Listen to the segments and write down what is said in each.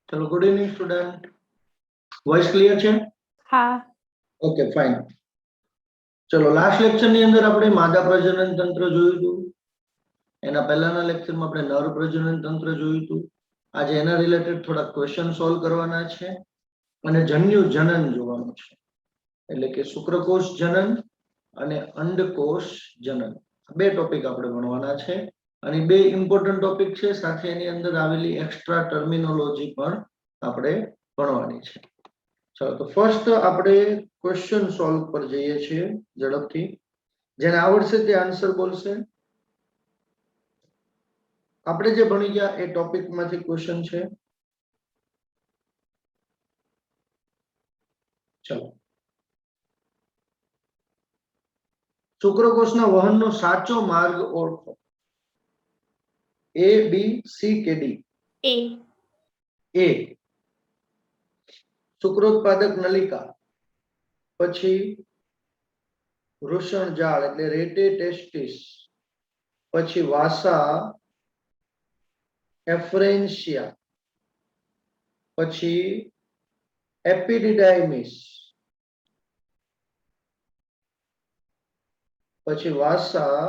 ચલો good evening student. Voice clear છે? હા. Okay fine. ચલો લાસ્ટ લેક્ચર ની અંદર આપણે માદા પ્રજનન તંત્ર જોયું હતું. એના પહેલાના લેક્ચરમાં આપણે નર પ્રજનન તંત્ર જોયું હતું. આજે એના રિલેટેડ થોડા ક્વેશ્ચન સોલ્વ કરવાના છે અને જન્યુ જનન જોવાનું છે. એટલે કે શુક્રકોષ જનન અને અંડકોષ જનન, બે ટોપિક આપણે ભણવાના છે અને બે ઇમ્પોર્ટન્ટ ટોપિક છે. સાથે એની અંદર આવેલી એક્સ્ટ્રા ટર્મિનોલોજી પણ આપણે ભણવાની છે. ચાલો તો ફર્સ્ટ આપણે ક્વેશ્ચન સોલ્વ પર જઈએ છીએ ઝડપથી. જેને આવડશે તે આન્સર બોલશે. આપણે જે ભણી ગયા એ ટોપિક માંથી ક્વેશ્ચન છે. ચલો, શુક્રકોષના વહનનો સાચો માર્ગ ઓળખો. એ, બી, સી કે ડી? એ. શુક્રોત્પાદક નલિકા, પછી વૃષણ જાળ એટલે રેટે ટેસ્ટિસ, પછી વાસા એફ્રેન્શિયા, પછી એપિડિડાયમિસ, પછી વાસા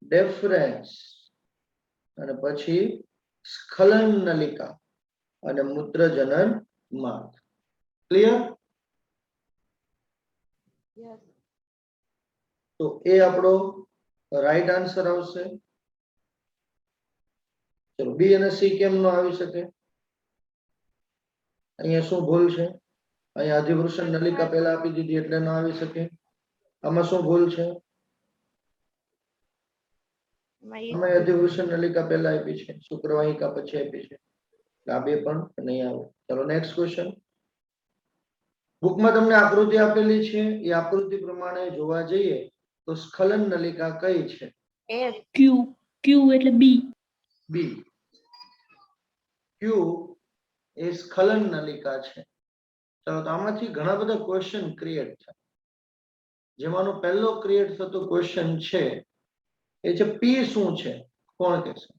ડેફરન્સ અને પછી સ્ખલન નલિકા અને મૂત્રજનન માર્ગ. ક્લિયર? તો એ આપણો રાઈટ આન્સર આવશે. ચલો બી અને સી કેમ ન આવી શકે? અહીંયા શું ભૂલ છે? અહીંયા અધિવૃષણ નલિકા પહેલા આપી દીધી એટલે ન આવી શકે. આમાં શું ભૂલ છે? આમાં અધિવૃષણ નલિકા પહેલા આપી છે, શુક્રવાહિકા પછી આપી છે. આ બે પણ નહીં આવે. ચલો નેક્સ્ટ ક્વેશ્ચન. બુકમાં તમને આકૃતિ આપેલી છે, એ આકૃતિ પ્રમાણે જોવા જઈએ તો સ્ખલન નલિકા કઈ છે? ક્યુ. ક્યુ એટલે બી. બી. ક્યુ એ સ્ખલન નલિકા છે. ચાલો તો આમાંથી ઘણા બધા ક્વેશ્ચન ક્રિએટ થાય. જેમાંનો પહેલો ક્રિએટ થતો ક્વેશ્ચન છે એ છે પી શું છે? કોણ કહેશે?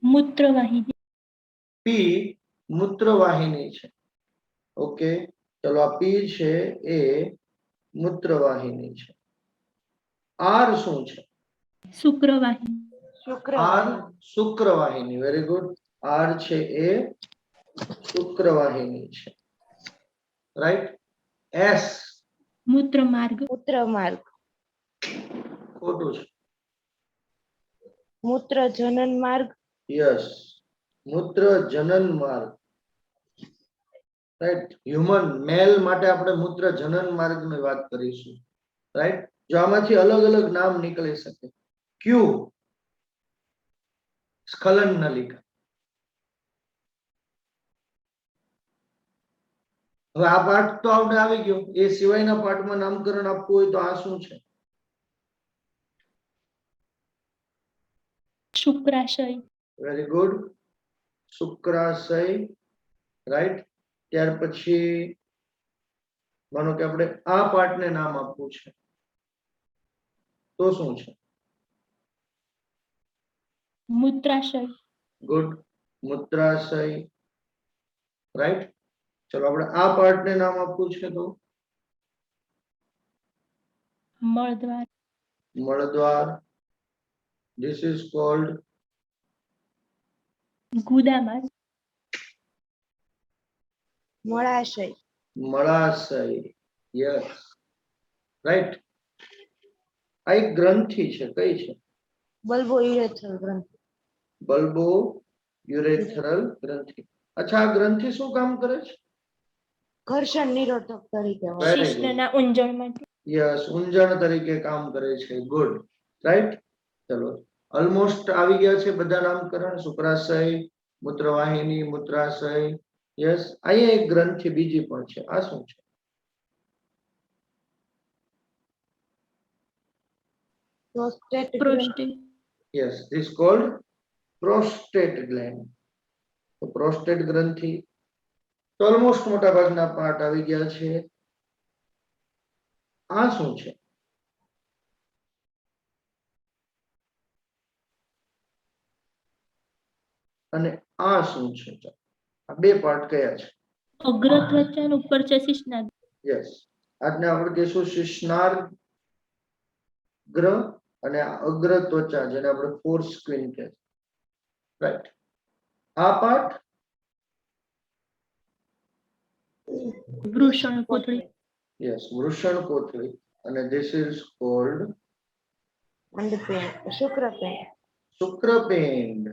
મૂત્રવાહિની. પી મૂત્રવાહિની છે. ઓકે, ચલો આ પી છે એ મૂત્રવાહિની છે. આર શું છે? શુક્રવાહિની. આર શુક્રવાહિની. Very good. આર છે એ શુક્રવાહિની છે. રાઈટ. એસ મૂત્રમાર્ગ. ખોટું છે. મૂત્રજનન માર્ગ. યસ, મૂત્રજનન માર્ગ. રાઈટ. હ્યુમન મેલ માટે આપણે મૂત્રજનન માર્ગની વાત કરીશું. રાઈટ. જો આમાંથી અલગ અલગ નામ નીકળી શકે. ક્યુ સ્ખલન નલિકા. હવે આ પાઠ તો આપણે આવી ગયો. એ સિવાયના પાઠમાં નામકરણ આપવું હોય તો આ શું છે? શુક્રાશય. Very good. શુક્રાશય. રાઈટ. ત્યાર પછી માનો કે આપણે આ પાર્ટને નામ આપવું છે તો શું છે? મૂત્રાશય. ગુડ. મૂત્રાશય. રાઈટ. ચલો આપણે આ પાર્ટને નામ આપવું છે તો? મળદ્વાર. મળદ્વાર. ધીસ ઇઝ કોલ્ડ ગુદામાર્ગ. મળાશય. મળાશય. Yes, right. આ એક ગ્રંથિ છે. કઈ છે? બલ્બો યુરેથ્રલ ગ્રંથિ. બલ્બો યુરેથ્રલ ગ્રંથિ. અચ્છા, આ ગ્રંથિ શું કામ કરે છે? ઘર્ષણ નિરોધક તરીકે Very good. શિશ્નના ઊંજણ માટે. યસ, ઊંજણ તરીકે કામ કરે છે. ગુડ. રાઈટ. ચલો ઓલમોસ્ટ આવી ગયા છે બધા નામકરણ. શુક્રાશય, મૂત્રવાહિની, મૂત્રાશય. યસ. અહીંયા એક ગ્રંથિ બીજી પણ છે. આ શું છે? Prostate. Prostate. Yes, this cold prostate gland. તો પ્રોસ્ટેટ ગ્રંથિ. તો ઓલમોસ્ટ મોટા ભાગના પાર્ટ આવી ગયા છે. આ શું છે? અને આ શું છે? આ બે પાર્ટ કયા છે? અગ્ર ત્વચા અને ઉપર છે શિશ્નાગ. યસ, આજને આપણે કહીશું શિશ્નાર્ગ ગ્રહ અને આ અગ્ર ત્વચા જેને આપણે ફોર સ્ક્રીન કહે છે. રાઈટ, આ પાર્ટ વૃષણ કોથળી. યસ, વૃષણ કોથળી અને ધીસ ઇઝ કોલ્ડ અંડપિંડ, શુક્રપિંડ. શુક્રપિંડ.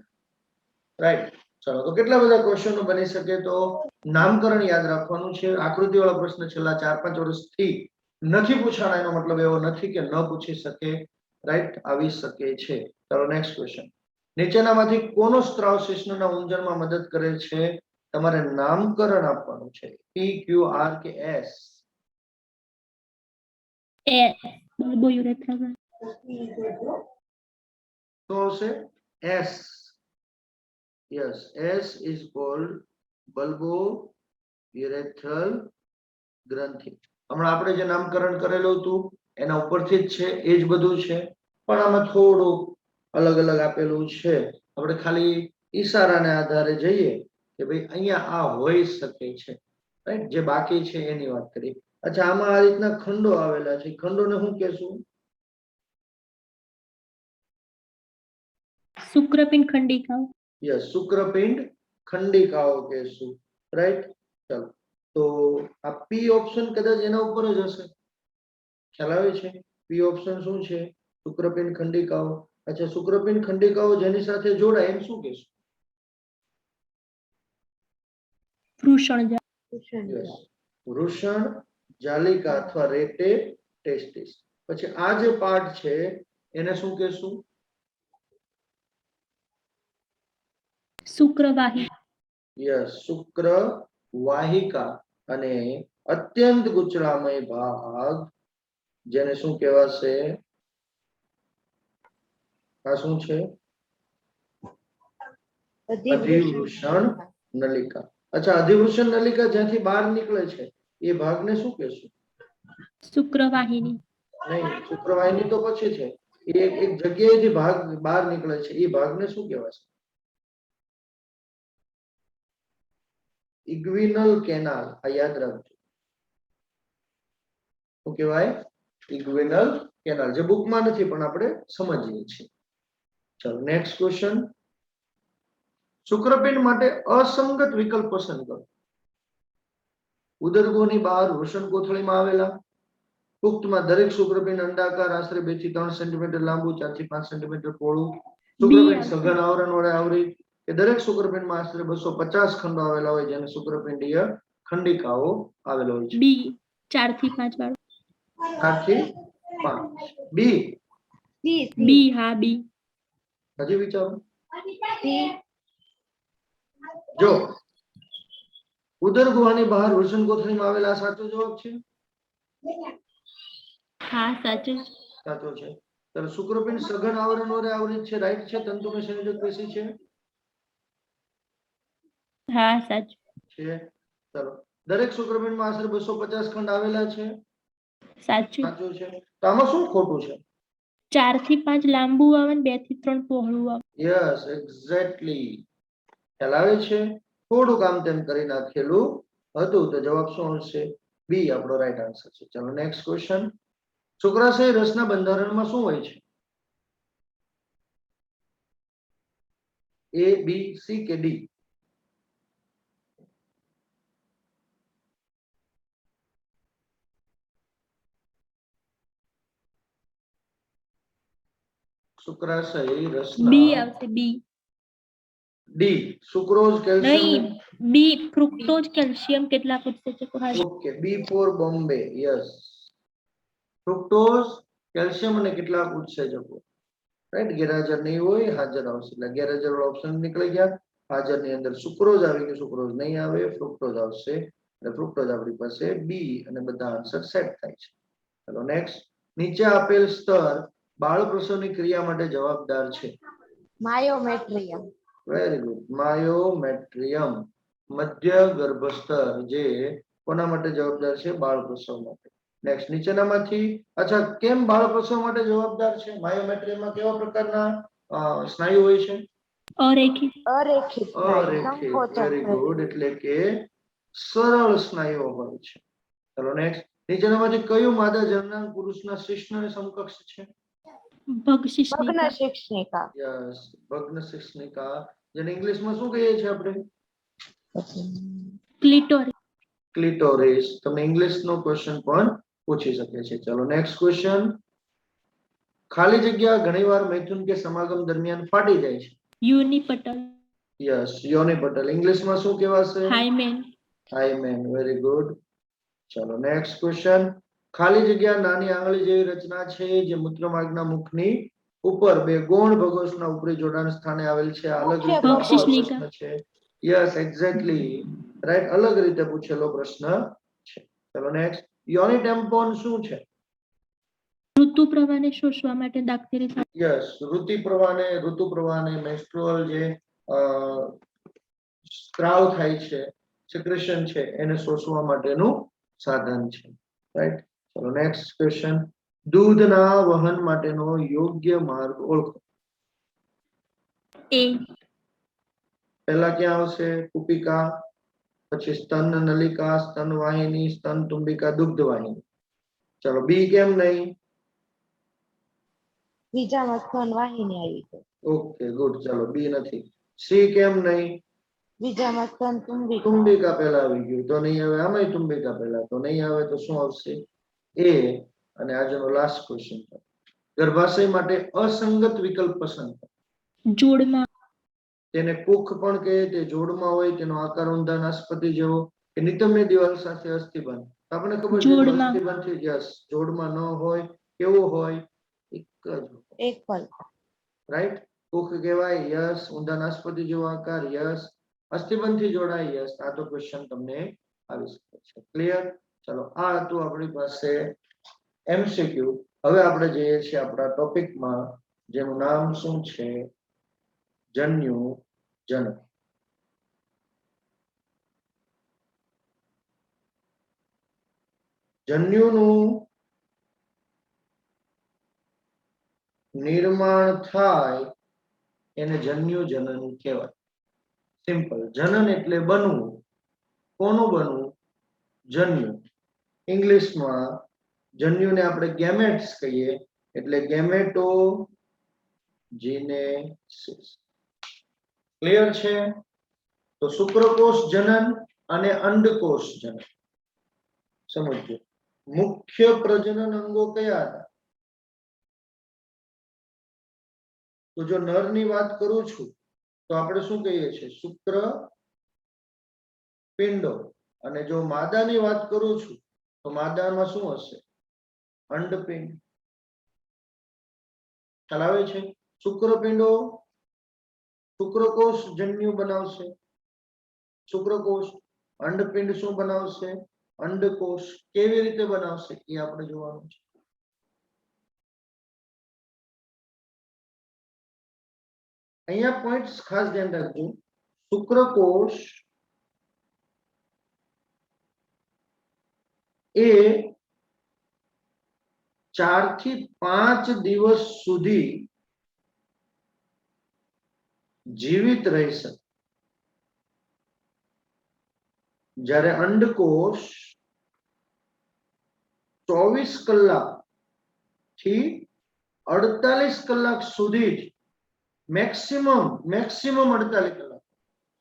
રાઈટ, ચલો તો કેટલા બધા ક્વેશ્ચનો બની શકે? તો નામકરણ યાદ રાખવાનું છે. આકૃતિ વાળા પ્રશ્ન છેલ્લા 4-5 વર્ષથી નથી પૂછાણા, એનો મતલબ એવો નથી કે ન પૂછી શકે. રાઈટ, આવી શકે છે. ચલો નેક્સ્ટ ક્વેશ્ચન. નીચેનામાંથી કોનો સ્ત્રાવ શિશ્નના ઊંજણમાં મદદ કરે છે? તમારે નામકરણ આપવાનું છે. પી, ક્યુ, આર કે એસ? એસ, બલ્બો યુરેથ્રલ ગ્રંથિ. તો હશે S. Yes, S is called bulbourethral ગ્રંથિ. હમણાં આપણે જે નામકરણ કરેલું હતું એના ઉપરથી જ છે, એ જ બધું છે, પણ આમાં થોડું અલગ અલગ આપેલું છે. આપણે ખાલી ઈશારાને આધારે જઈએ કે ભાઈ અહીંયા આ હોઈ શકે છે. રાઈટ, જે બાકી છે એની વાત કરીએ. અચ્છા, આમાં આ રીતના ખંડો આવેલા છે, ખંડોને શું કહેશું? શુક્રપિંડ ખંડિકાઓ. યસ, શુક્રપિંડ ખંડિકાઓ કહેશું. રાઈટ, ચલો તો આ પી ઓપ્શન કદાચ એના ઉપર જ હશે. ખ્યાલ આવે છે? પી ઓપ્શન શું છે? શુક્રપિંડ ખંડિકાઓ. અચ્છા, શુક્રપિંડ ખંડિકાઓ જેની સાથે જોડાય એમ શું કહેશું? વૃષણ જાળ. યસ, વૃષણ જાલિકા અથવા રેટે ટેસ્ટિસ. પછી આ જે પાર્ટ છે એને શું કહેશું? શુક્રવાહી. યસ, શુક્ર વાહિકા. અને અત્યંત ગુચળામય ભાગ જેને શું કહેવાશે? આ શું છે? અધિવૃષણ નલિકા. અચ્છા, અધિવૃષણ નલિકા જ્યાંથી બહાર નીકળે છે એ ભાગને શું કહેશું? શુક્રવાહિની. નહીં, શુક્રવાહિની તો પછી છે. એ એક જગ્યાએથી ભાગ બહાર નીકળે છે એ ભાગને શું કહેવાશે? ઇગ્વિનલ કેનાલ. આ યાદ રાખજો. શું કહેવાય? ઇગ્વિનલ કેનાલ. જે બુકમાં નથી પણ આપણે સમજીએ છીએ. ચલો નેક્સ્ટ ક્વેશ્ચન. શુક્રપિંડ માટે અસંગત વિકલ્પ પસંદ કરો. ઉદરગોની બહાર વૃષણ કોથળીમાં આવેલા, પુખ્તમાં દરેક શુક્રપિંડ અંડાકાર, આશરે 2 થી 3 સેન્ટીમીટર લાંબુ, 4 થી 5 સેન્ટીમીટર પહોળું, શુક્રપિંડ સઘન આવરણ વડે આવરી, કે દરેક શુક્રપિંડમાં આશરે 250 ખંડો આવેલા હોય જેને શુક્રપિંડીય ખંડિકાઓ આવેલા હોય છે. બી 4 થી 5 વાળું. 4 થી 5. બી. બી, હા બી. હજી વિચારો. જો ઉદર ગુહાની બહાર વૃષણ કોથળીમાં આવેલા સાચો જવાબ છે. હા સાચું. સાચો છે. તો શુક્રપિંડ સઘન આવરણ વડે આવરિત છે. રાઈટ છે. તંતુમય સંયોજક પેશી છે. હા સાચું છે. ચલો, દરેક શુક્રપિંડમાં આશરે 250 ખંડ આવેલા છે. સાચું. સાચું છે. તો આમાં શું ખોટું છે? 4 થી 5 લાંબુ આવે ને 2 થી 3 પહોળું આવે. Yes, exactly. ખ્યાલ આવે છે? થોડું કામ તેમ કરી નાખેલું હતું. તો જવાબ શું હશે? બી આપણો રાઈટ આન્સર છે. ચલો નેક્સ્ટ ક્વેશ્ચન. શુક્રાશય રસના બંધારણમાં શું હોય છે? એ, બી, સી કે ડી? શુક્રાશય રસના બી આવશે બી. D, sucrose, calcium. નહીં, બી ફ્રુક્ટોઝ, કેલ્શિયમ કેટલાક ઉત્સેચકો હાજર. Okay, B for Bombay. Yes, fructose, calcium અને કેટલાક ઉત્સેચકો. રાઈટ, ગેરહાજર નહીં હોય, હાજર આવશે. એટલે ગેરહાજર વાળા ઓપ્શન નીકળી ગયા. હાજર ની અંદર સુક્રોઝ આવી ગયું, સુક્રોઝ નહીં આવે, ફ્રુક્ટોઝ આવશે. એટલે ફ્રુક્ટોઝ આપણી પાસે બી અને બધા આન્સર સેટ થાય છે. ચલો નેક્સ્ટ. નીચે આપેલ સ્તર બાળ પ્રસવની ક્રિયા માટે જવાબદાર છે. માયોમેટ્રિયમ. Very good, myometrium. મધ્ય ગર્ભસ્તર જે કોના માટે જવાબદાર છે? બાળ પ્રસવ માટે. નેક્સ્ટ, નીચેનામાંથી અચ્છા કેમ બાળ પ્રસવ માટે જવાબદાર છે? માયોમેટ્રિયમમાં કેવા પ્રકારના સ્નાયુ હોય છે? અરેખિત અરેખિત થાય અરેખિત. સંકોચન વેરી થતું. ગુડ. એટલે કે સરળ સ્નાયુઓ હોય છે. ચલો નેક્સ્ટ. નીચેનામાંથી કયું માદા જનનાંગ પુરુષના શિશ્નને સમકક્ષ છે? ભગ ભગ્ન શિશ્નિકા શિક્ષિકા. યસ, ભગ્ન શિશ્નિકા. જેને ઇંગ્લિશમાં શું કહીએ છીએ આપણે? ક્લિટોરિસ ક્લિટોરિસ. તમે ઇંગ્લિશનો ક્વેશ્ચન પણ પૂછી શકે છે. ચલો નેક્સ્ટ ક્વેશ્ચન. ખાલી જગ્યા ઘણીવાર મૈથુન કે સમાગમ દરમિયાન ફાટી જાય છે. યુનિપટલ યસ, યોનિપટલ. ઇંગ્લિશમાં શું કહેવાશે? Hymen hymen. Very good. ચલો નેક્સ્ટ ક્વેશ્ચન. ખાલી જગ્યા નાની આંગળી જેવી રચના છે જે મૂત્રમાર્ગના મુખની ઉપર બે ગૌણ ભગોસના ઉપરી જોડાણ સ્થાને આવેલ છે. આ અલગ રીતે ભગ પૂછેલો શિશ્નિકા. પ્રશ્ન છે. Yes, exactly right. અલગ રીતે પૂછેલો પ્રશ્ન છે. ચલો નેક્સ્ટ. યોની ટેમ્પોન શું છે? ઋતુ પ્રવાહને શોષવા માટે દાખતરી સાધન. યસ, ઋતુ પ્રવાહને મેન્સ્ટ્રુઅલ જે સ્ત્રાવ થાય છે, સિક્રેશન છે, એને શોષવા માટેનું સાધન છે. રાઈટ. ચલો નેક્સ્ટ ક્વેશ્ચન. દૂધના વહન માટેનો યોગ્ય માર્ગ ઓળખો. એ પહેલા ક્યાં આવશે? કુપિકા, પછી સ્તન નલિકા, સ્તન વાહિની, સ્તન તુંબિકા, દુગ્ધ વાહિની. ચલો બી કેમ નહીં? બીજામાં સ્તન વાહિની આવી ગઈ. Okay good. ચલો બી નથી. સી કેમ નહીં? બીજામાં સ્તન તુંબિકા. તુંબિકા પહેલા આવી ગયું તો નહીં આવે. આમાંય તુંબિકા પહેલા તો નહીં આવે. તો શું આવશે? એ. અને આજનો લાસ્ટ ક્વેશ્ચન. ગર્ભાશય માટે અસંગત વિકલ્પ પસંદ કરો. જોડમાં તેને કુખ પણ કહે. તે જોડમાં હોય, તેનો આકાર ઊંધા નાસપતિ જેવો કે નિતંબની દિવાલ સાથે અસ્થિબંધ. આપણને ખબર છે જોડમાં. અસ્થિબંધ થી. યસ, જોડમાં ન હોય. કેવો હોય? એક જ એક પલ. રાઈટ. કુખ કહેવાય. યસ. ઊંધા નાસપતિ જેવો આકાર. યસ. અસ્થિબંધ થી જોડાય. યસ. આ તો ક્વેશ્ચન તમને આવી શકે છે. ક્લિયર? ચલો આ હતું આપણી પાસે એમસીક્યુ. હવે આપણે જઈએ છીએ આપણા ટોપિકમાં, જેનું નામ શું છે? જન્યુ જનક. જન્યુનું નિર્માણ થાય એને જન્યુ જનન કહેવાય. સિમ્પલ. જનન એટલે બનવું. કોનું બનવું? જન્યુ. ઇંગ્લિશમાં જન્યુને આપણે ગેમેટ્સ કહીએ. એટલે ગેમેટોજેનેસિસ. ક્લિયર છે? તો શુક્રકોષ જનન અને અંડકોષ જનન સમજો. મુખ્ય પ્રજનન અંગો કયા હતા? તો જો નરની વાત કરું છું તો આપણે શું કહીએ છીએ? શુક્ર પિંડો. અને જો માદાની વાત કરું છું તો માદામાં શું હશે? અંડપિંડ. ખ્યાલ આવે છે? શુક્રપિંડો શુક્રકોષ જન્યુ બનાવશે. શુક્રકોષ. અંડપિંડ શું બનાવશે? અંડકોષ. કેવી રીતે બનાવશે એ આપણે જોવાનું છે. અહીંયા પોઈન્ટ્સ ખાસ ધ્યાન રાખજો. શુક્રકોષ એ 4 થી 5 દિવસ સુધી જીવિત રહી શકે. જ્યારે અંડકોષ 24 કલાક થી 48 કલાક સુધી મેક્સિમમ 48 કલાક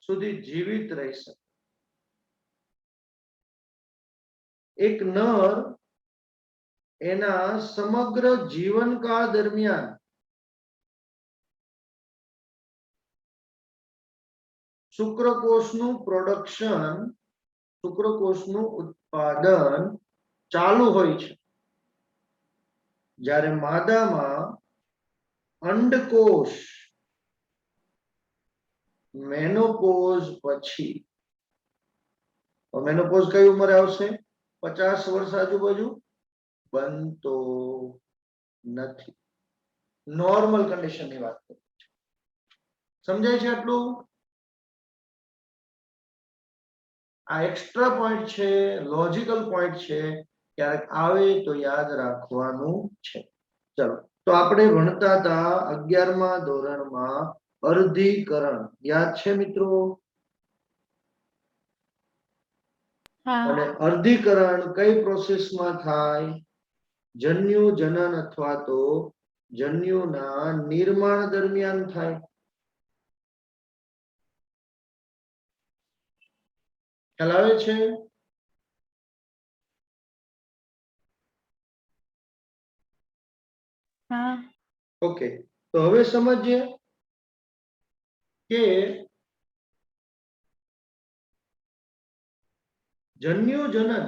સુધી જીવિત રહી શકે. એક નર એના સમગ્ર જીવનકાળ દરમિયાન શુક્રકોષનું પ્રોડક્શન, શુક્રકોષનું ઉત્પાદન ચાલુ હોય છે. જ્યારે માદામાં અંડકોષ મેનોપોઝ પછી, મેનોપોઝ કઈ ઉંમરે આવશે? 50 વર્ષ આજુબાજુ બનતો નથી. નોર્મલ કન્ડિશનની વાત કરું છું. સમજાય છે આટલું? આ એક્સ્ટ્રા પોઈન્ટ છે, લોજિકલ પોઈન્ટ છે. ક્યારેક આવે તો યાદ રાખવાનું છે. ચલો તો આપણે ભણતા હતા 11મા ધોરણમાં અર્ધીકરણ યાદ છે મિત્રો? હા અને અર્ધીકરણ કઈ પ્રોસેસમાં થાય? જન્યુ જનન અથવા તો જન્યુના નિર્માણ દરમિયાન થાય. ખ્યાલ આવે છે? હા ઓકે, તો હવે સમજીએ કે જન્યુ જનન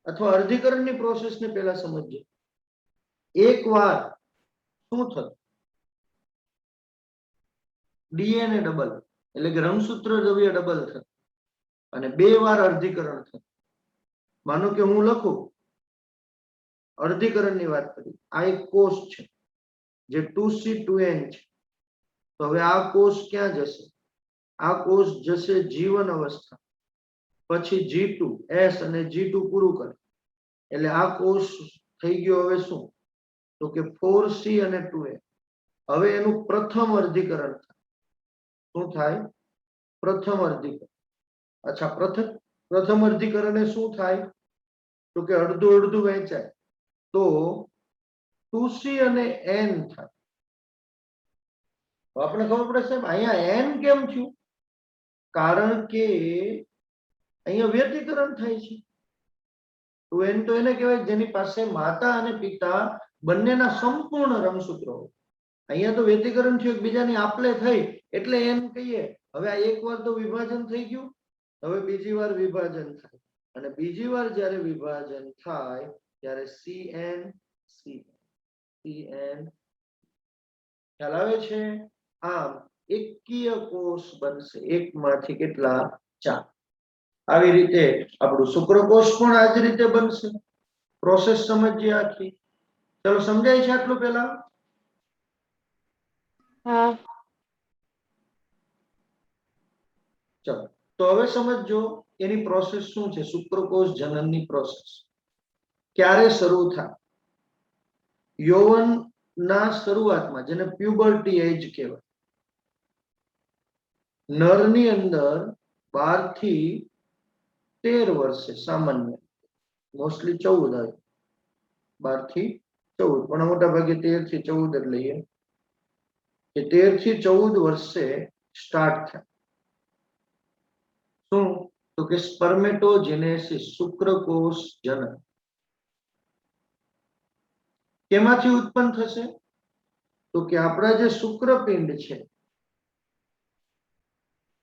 અથવા અર્ધીકરણની પ્રોસેસને પહેલા સમજીએ. એકવાર શું થતું? ડીએનએ ડબલ એટલે કે રંગસૂત્ર દ્રવ્ય ડબલ થતું અને 2 વાર અર્ધીકરણ થતું. માનો કે હું લખું અર્ધીકરણની વાત કરી, આ એક કોષ છે જે 2C2N છે. તો હવે આ કોષ ક્યાં જશે? આ કોષ જશે જીવન અવસ્થા, પછી G2S અને G2 પૂરું કરે એટલે આ કોષ થઈ ગયો હવે શું? તો કે 4C અને 2A. હવે એનું પ્રથમ અર્ધીકરણ થાય. શું થાય? પ્રથમ અર્ધીકરણ. અચ્છા, પ્રથમ અર્ધીકરણે શું થાય? તો કે અડધું અડધું વહેંચાય તો 2C અને N થાય. તો આપણે ખબર પડે સાહેબ અહીંયા N કેમ થયું? કારણ કે અહીંયા વ્યતિકરણ થાય છે. 2N તો એને કહેવાય જેની પાસે માતા અને પિતા બંનેના સંપૂર્ણ રંગસૂત્રો હોય. અહીંયા તો વ્યતિકરણ થયું, એકબીજાની આપલે થઈ એટલે એમ કહીએ. હવે આ એક વાર તો વિભાજન થઈ ગયું, હવે બીજી વાર વિભાજન થાય અને બીજી વાર જ્યારે વિભાજન થાય ત્યારે CN ખ્યાલ આવે છે? આમ એકકીય કોષ બનશે. એકમાંથી કેટલા? 4. આવી રીતે આપણું શુક્રકોષ પણ આ જ રીતે બનશે. પ્રોસેસ સમજીએ આખી. ચલો, સમજાય છે આટલું પહેલા? હા ચલો, તો હવે સમજો એની પ્રોસેસ શું છે. શુક્રકોષ જનનની પ્રોસેસ ક્યારે શરૂ થાય? યૌવનના શરૂઆતમાં, જેને પ્યુબર્ટી એજ કહેવાય. નરની અંદર 12 થી 13 વર્ષે સામાન્ય, મોસ્ટલી 14 આવે, 12 થી 14 પણ મોટા ભાગે 13 થી 14 જ લઈએ કે 13 થી 14 વર્ષે સ્ટાર્ટ થાય. શું? તો કે સ્પર્મેટોજેનેસિસ, શુક્રકોષ જનન. કેમાંથી ઉત્પન્ન થશે? તો કે આપણા જે શુક્રપિંડ છે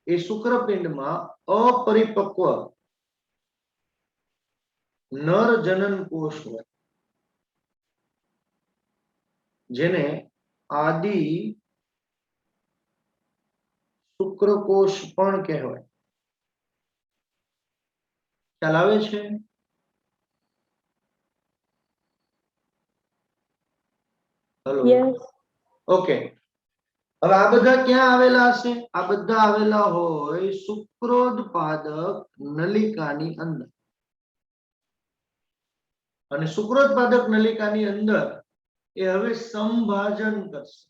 એ શુક્રપિંડમાં અપરિપક્વ નર જનન કોષ હોય જેને આદિ શુક્રકોષ પણ કહેવાય. ખ્યાલ આવે છે? Hello, okay. હવે આ બધા ક્યાં આવેલા હશે? આ બધા આવેલા હોય શુક્રોત્પાદક નલિકાની અંદર. અને શુક્રોત્પાદક નલિકાની અંદર એ હવે સંભાજન કરશે.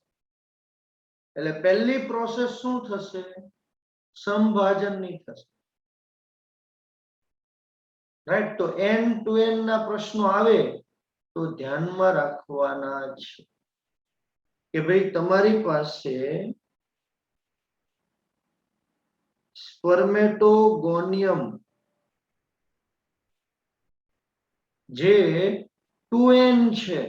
એટલે પહેલી પ્રોસેસ શું થશે? સંભાજનની થશે. રાઈટ? તો N to N ના પ્રશ્નો આવે તો ધ્યાનમાં રાખવાના છે કે ભાઈ તમારી પાસે સ્પર્મેટોગોનિયમ જે 2N છે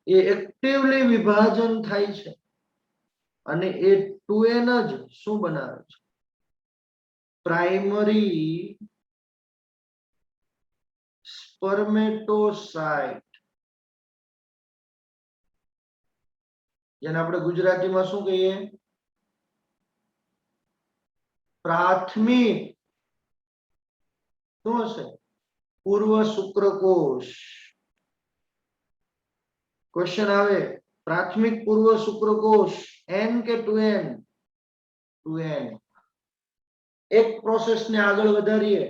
એ એક્ટિવલી વિભાજન થાય છે અને એ 2N જ શું બનાવે છે? પ્રાઇમરી સ્પર્મેટોસાઇટ, જેને આપણે ગુજરાતીમાં શું કહીએ? પ્રાથમિક. શું હશે? પૂર્વ શુક્રકોષ. ક્વેશ્ચન આવે પ્રાથમિક પૂર્વ શુક્રકોષ N કે 2N? 2N. એક પ્રોસેસને આગળ વધારીએ.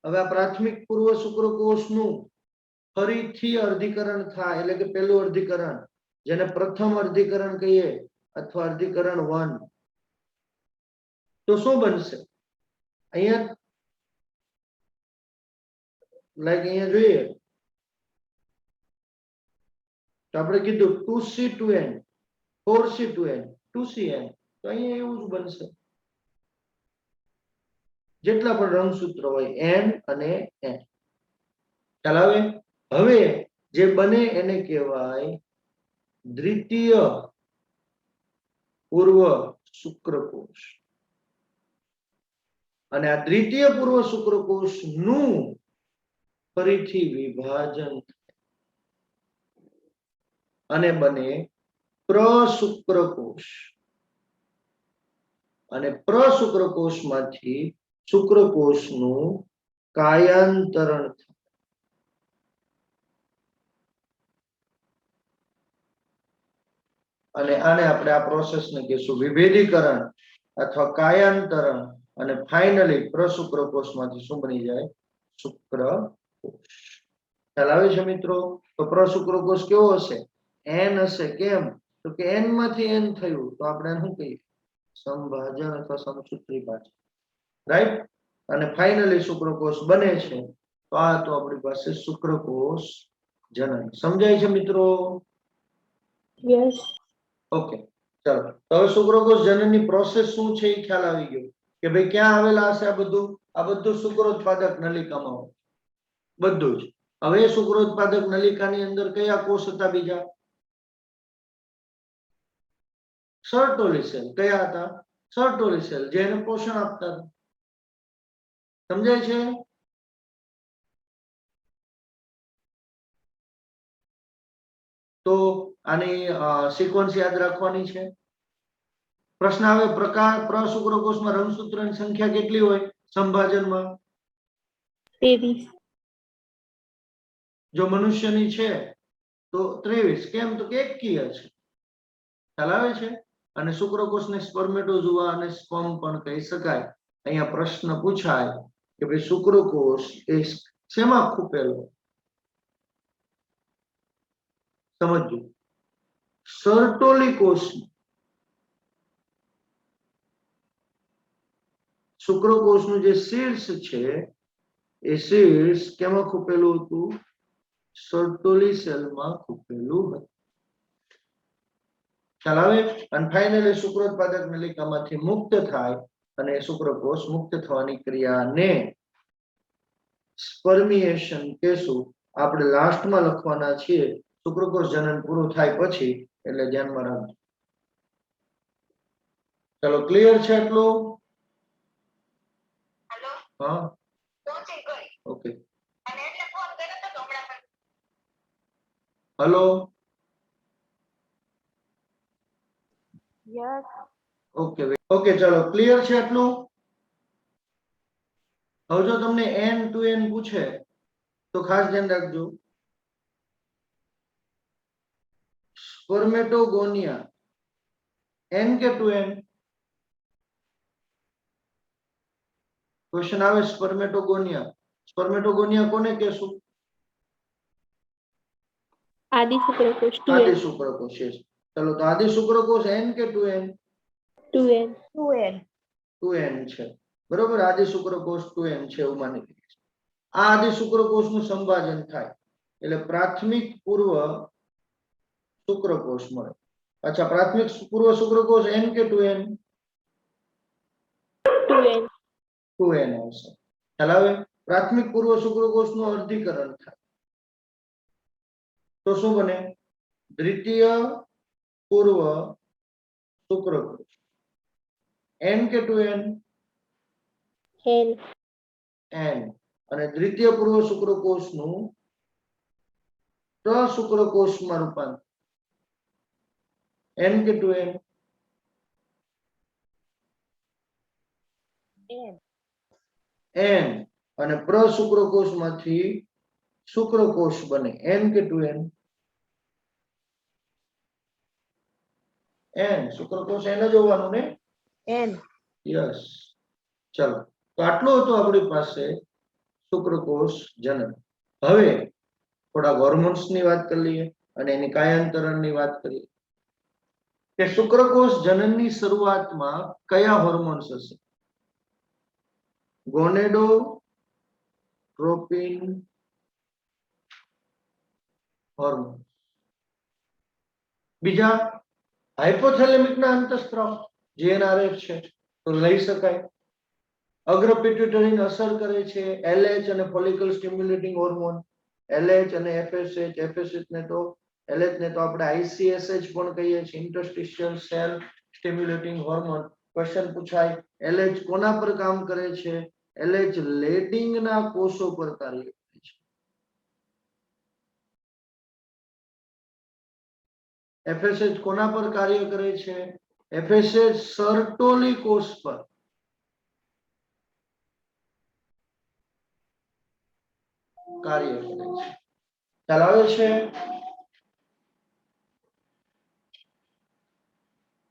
હવે આ પ્રાથમિક પૂર્વ શુક્રકોષનું ફરીથી અર્ધીકરણ થાય એટલે કે પહેલું અર્ધીકરણ, જેને પ્રથમ અર્ધીકરણ કહીએ અથવા અર્ધીકરણ 1 તો શું બનશે? અહીંયા અહીંયા જોઈએ તો આપણે કીધું 2C2N 4C2N 2CN, તો અહીંયા એવું જ બનશે. જેટલા પણ રંગસૂત્રો હોય N અને N. ખ્યાલ આવે? હવે જે બને એને કહેવાય દ્વિતીય પૂર્વ શુક્રકોષ. અને આ દ્વિતીય પૂર્વ શુક્રકોષ નું ફરીથી વિભાજન અને બને પ્રશુક્રકોષ. અને પ્રશુક્રકોષમાંથી શુક્રકોષનું કાયાંતરણ થાય. અને આને આપણે આ પ્રોસેસને કહીશું વિભેદીકરણ અથવા કાયાંતરણ. અને ફાઇનલી પ્રશુક્રકોષમાંથી શું બની જાય? શુક્રકોષ. ખ્યાલ આવે છે મિત્રો? તો પ્રશુક્રકોષ કેવો હશે? N હશે. કેમ? તો કે N માંથી N થયું તો આપણે શું કહીએ? સમભાજન અથવા સમસૂત્રી ભાજન. રાઈટ? અને ફાઇનલી શુક્રકોષ બને છે. તો આ તો આપણી પાસે શુક્રકોષ જનન. સમજાય છે મિત્રો? યસ. ઓકે, ચાલો. તો હવે શુક્રકોષ જનનની પ્રોસેસ શું છે એ ખ્યાલ આવી ગયો કે ભાઈ ક્યાં આવેલા હશે આ બધું? આ બધું શુક્રોત્પાદક નલિકામાં હોય બધું જ. હવે શુક્રોત્પાદક નલિકાની અંદર કયા કોષ હતા બીજા? સર્ટોલી સેલ. કયા હતા? સર્ટોલી સેલ, જે એને પોષણ આપતા હતા. સમજાય છે? તો આની સિક્વન્સ યાદ રાખવાની છે. પ્રશ્ન આવે પ્રશુક્રકોષમાં રંગસૂત્રોની સંખ્યા કેટલી હોય સંભાજનમાં? 23. જો મનુષ્યની છે તો 23. કેમ? તો કે એકકીય છે. ખ્યાલ આવે છે? અને શુક્રકોષને સ્પર્મેટોઝોઆ અને સ્પર્મ પણ કહી શકાય. અહીંયા પ્રશ્ન પૂછાય કે ભાઈ શુક્રકોષ એ શેમાં ખૂપેલો? સમજો. સર્ટોલી કોષ. શુક્રકોષનું જે શીર્ષ છે એ શીર્ષ કેમાં ખૂપેલું હતું? સર્ટોલી સેલમાં ખૂપેલું હતું. ખ્યાલ આવે? અને ફાઇનલી શુક્રોત્પાદક નલિકામાંથી મુક્ત થાય અને શુક્રકોષ મુક્ત થવાની ક્રિયાને સ્પર્મિએશન કહેશું. આપણે લાસ્ટમાં લખવાના છીએ શુક્રકોષ જનન પૂરું થાય પછી, એટલે ધ્યાનમાં રાખજો. ચલો, ક્લિયર છે એટલું? હા, okay. Hello, yes. Okay okay. ચલો, ક્લિયર છે એટલું? હવે જો તમને N to N પૂછે તો ખાસ ધ્યાન રાખજો. સ્પર્મેટોગોનિયા N કે 2N? ક્વેશ્ચન આવે સ્પર્મેટોગોનિયા. સ્પર્મેટોગોનિયા કોને કહેશું? આદિ શુક્રકોષ આદિ 2n. શુક્રકોષ. ચલો, તો આદિ શુક્રકોષ N કે 2N? 2n. 2N. 2N છે. બરોબર. આદિ શુક્રકોષ 2N છે એવું માની લઈએ. આ આદિ શુક્રકોષનું સંભાજન થાય એટલે પ્રાથમિક પૂર્વ શુક્રકોષ મળે. અચ્છા, પ્રાથમિક પૂર્વ શુક્રકોષ N કે 2N? 2n. 2N આવશે. ખ્યાલ આવે? પ્રાથમિક પૂર્વ શુક્રકોષનું અર્ધીકરણ થાય તો શું બને? દ્વિતીય પૂર્વ શુક્રકોષ. N કે 2N? n. N. અને દ્વિતીય પૂર્વ શુક્રકોષનું પ્રશુક્રકોષમાં રૂપાંતર. N કે 2N? N. N. અને પ્રશુક્રકોષમાંથી શુક્રકોષ બને. N કે 2N? N. શુક્રકોષ N જ હોવાનું ને? N. યસ. ચલો, તો આટલું હતું આપણી પાસે શુક્રકોષ જનન. હવે થોડા હોર્મોન્સ ની વાત કરી લઈએ અને એની કાયાંતરણ ની વાત કરીએ. કે શુક્રકોષ જનનની શરૂઆતમાં કયા હોર્મોન્સ હશે? ગોનેડોટ્રોપિન હોર્મોન. બીજા હાઇપોથેલેમિકના અંતઃસ્ત્રાવ GnRH છે તો લઈ શકાય. અગ્ર પિટ્યુટરીને અસર કરે છે LH અને ફોલિકલ સ્ટિમ્યુલેટિંગ હોર્મોન. LH અને FSH. FSH ને તો LH ને તો આપણે ICSH પણ કહીએ છીએ, interstitial cell stimulating hormone. Question પૂછાય LH કોના પર કામ કરે છે? LH લેડિંગના કોષો પર કાર્ય કરે છે. FSH કોના પર કાર્ય કરે છે? FSH સર્ટોલી કોષ પર. કાર્ય કરે છે. ખ્યાલ આવે છે?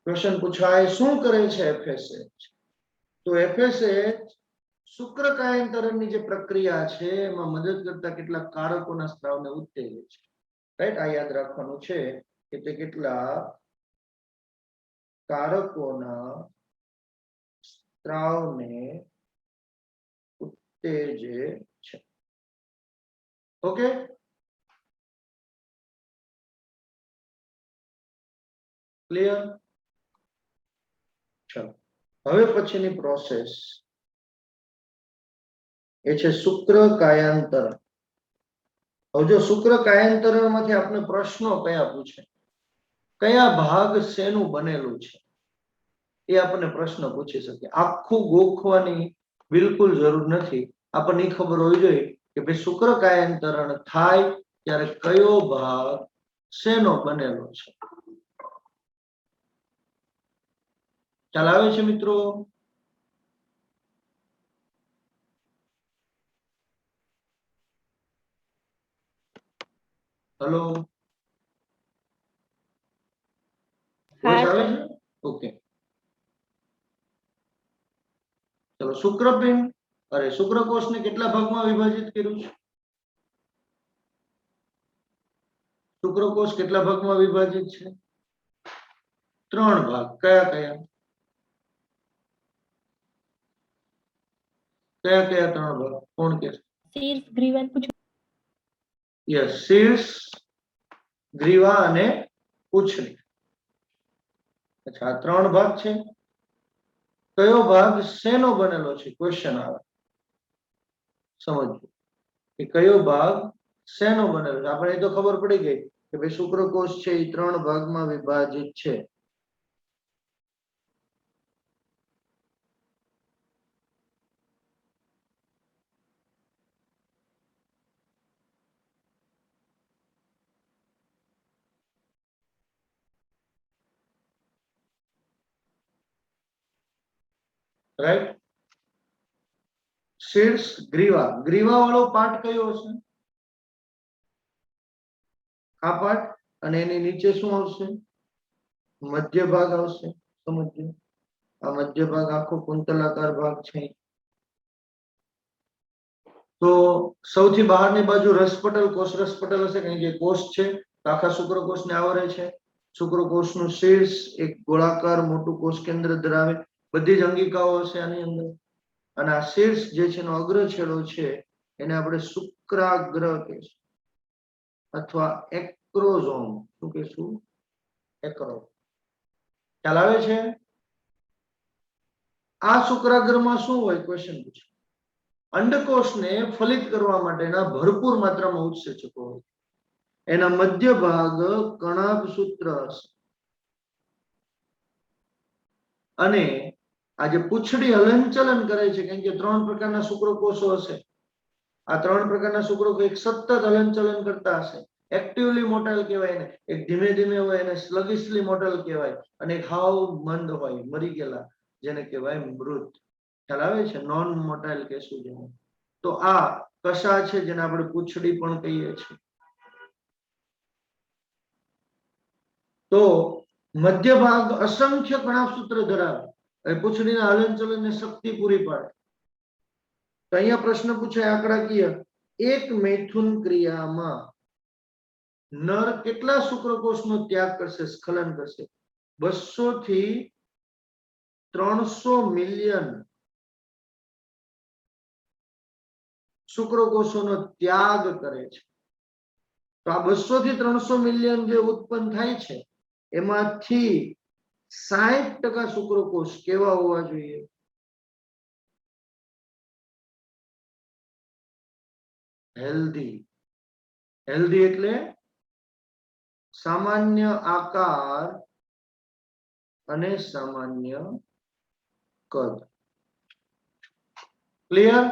ક્વેશ્ચન પૂછાય શું કરે છે FSH? તો FSH શુક્રકાયંતરણની જે પ્રક્રિયા છે એમાં મદદ કરતા કેટલાક કારકોના સ્ત્રાવને ઉત્તેજે છે. રાઈટ, આ યાદ રાખવાનું છે કે તે કેટલા કારકોના સ્ત્રાવને ઉત્તેજે છે. Okay, clear? ચલો, હવે પછીની પ્રોસેસ એ છે શુક્રકાયાંતરણ. હવે જો શુક્રકાયાંતરણમાંથી આપણે પ્રશ્નો કયા પૂછે, કયા ભાગ શેનું બનેલું છે એ આપણને પ્રશ્ન પૂછી શકે. આખું ગોખવાની બિલકુલ જરૂર નથી. આપણને ખબર હોવી જોઈએ કે ભાઈ શુક્રકાયાંતરણ થાય ત્યારે કયો ભાગ શેનો બનેલો છે. ખ્યાલ આવે છે મિત્રો? હેલો, વોઇસ આવે છે? ઓકે, ચલો. શુક્રપિંડ શુક્રકોષને કેટલા ભાગમાં વિભાજિત કર્યું છે? શુક્રકોષ કેટલા ભાગમાં વિભાજિત છે? 3 ભાગ. કયા કયા? કયા કયા 3 ભાગ? કોણ કે? શીર્ષ, ગ્રીવા, પૂંછડી. યસ, શીર્ષ, ગ્રીવા અને પૂંછડી. અચ્છા, આ 3 ભાગ છે. કયો ભાગ શેનો બનેલો છે? ક્વેશ્ચન આવે, સમજો કે કયો ભાગ શેનો બનેલો છે. આપણે એ તો ખબર પડી ગઈ કે ભાઈ શુક્રકોષ છે એ 3 ભાગમાં વિભાજિત છે. રાઈટ, શીર્ષ, ગ્રીવા. ગ્રીવા વાળો પાર્ટ કયો હશે? આ પાર્ટ. અને એની નીચે શું આવશે? મધ્ય ભાગ આવશે. સમજો, આ મધ્ય ભાગ આખો કુંતલાકાર ભાગ છે. તો સૌથી બહારની બાજુ રસપટલ, કોષ રસપટલ હશે, કારણ કે કોષ છે આખા શુક્રકોષને આવરે છે. શુક્રકોષનું શીર્ષ એક ગોળાકાર મોટું કોષ કેન્દ્ર ધરાવે. બધી જ અંગિકાઓ હશે આની અંદર. અને આ શીર્ષ જે છે એનો અગ્ર છેડો છે એને આપણે શુક્રાગ્ર કહીશું અથવા એક્રોઝોમ. શું કહીશું? એક્રો. ખ્યાલ આવે છે? આ શુક્રાગ્રમાં શું હોય? ક્વેશ્ચન પૂછે. અંડકોષને ફલિત કરવા માટેના ભરપૂર માત્રામાં ઉત્સેચકો હોય. એના મધ્ય ભાગ કણાભ સૂત્ર હશે. અને આ જે પૂંછડી હલનચલન કરે છે, કારણ કે 3 પ્રકારના શુક્રકોષો હશે. આ 3 પ્રકારના શુક્રકોષ એક સતત હલનચલન કરતા હશે. એક્ટિવલી મોટાઇલ કહેવાય ને, એક ધીમે ધીમે હોય એને સ્લગિશલી મોટાઇલ કહેવાય, અને એક હાવ મંદ હોય મરી ગયેલા જેને કહેવાય મૃત. ખ્યાલ આવે છે? નોન મોટાઇલ કહેશું જેને. તો આ કશા છે જેને આપણે પૂંછડી પણ કહીએ છીએ. તો મધ્ય ભાગ અસંખ્ય કણાભસૂત્ર ધરાવે. પૂંછડીના હલનચલનને શક્તિ પૂરી પાડે. તો અહીંયા પ્રશ્ન પૂછાય આંકડાકીય. એક મૈથુન ક્રિયામાં નર કેટલા શુક્રકોષનો ત્યાગ કરશે, સ્ખલન કરશે? 200 થી 300 મિલિયન શુક્રકોષોનો ત્યાગ કરે છે. તો આ 200 થી 300 મિલિયન જે ઉત્પન્ન થાય છે એમાંથી 60% શુક્રકોષ કેવા હોવા જોઈએ? હેલ્ધી. હેલ્ધી એટલે સામાન્ય આકાર અને સામાન્ય કદ. ક્લિયર?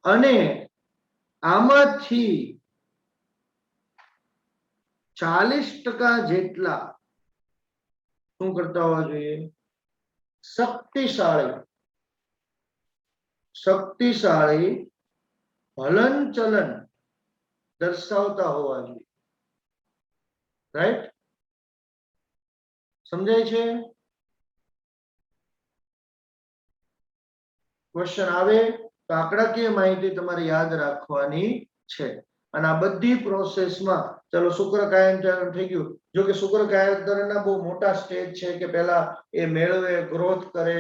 અને આમાંથી 40% જેટલા શું કરતા હોવા જોઈએ? શક્તિશાળી હલનચલન દર્શાવતા હોવા જોઈએ. રાઈટ? સમજાય છે? ક્વેશ્ચન આવે તો આંકડાકીય માહિતી તમારે યાદ રાખવાની છે. અને આ બધી પ્રોસેસમાં ચલો શુક્રકાયાંતરણ થઈ ગયું. જો કે શુક્રકાયાંતરણના બહુ મોટા સ્ટેજ છે કે પહેલા એ મેળવે, ગ્રોથ કરે,